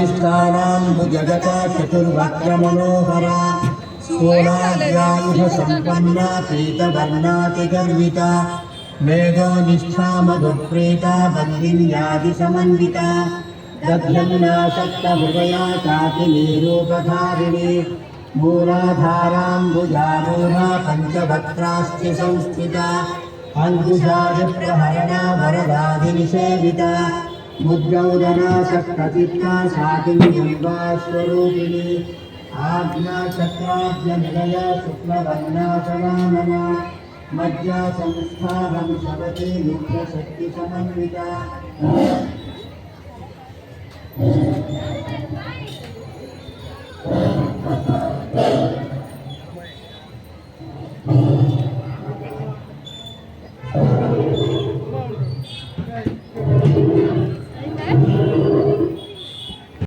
स्वादिष्टानां भुजगता चतुर्वक्त्रमनोहरा स्थूलाद्यायुधसम्पन्ना पीतवर्णातिगर्विता मेधो निष्ठामधुप्रीता बन्दिन्यादिसमन्विता दध्यन्नासक्तहृदया चाकिनीरूपधारिणी मूलाधाराम्बुजारूढा पञ्चवक्त्रास्त्य संस्थिता अङ्कुशादिप्रहरणा वरदाधिनिषेविता मुद्गौदनासक्तचित्ता साकिनीम्बास्वरूपिणी आज्ञाचक्राद्यनिलया शुक्लवर्णासनामना मज्जा संस्थानं शवती मुख्यशक्तिसमन्विता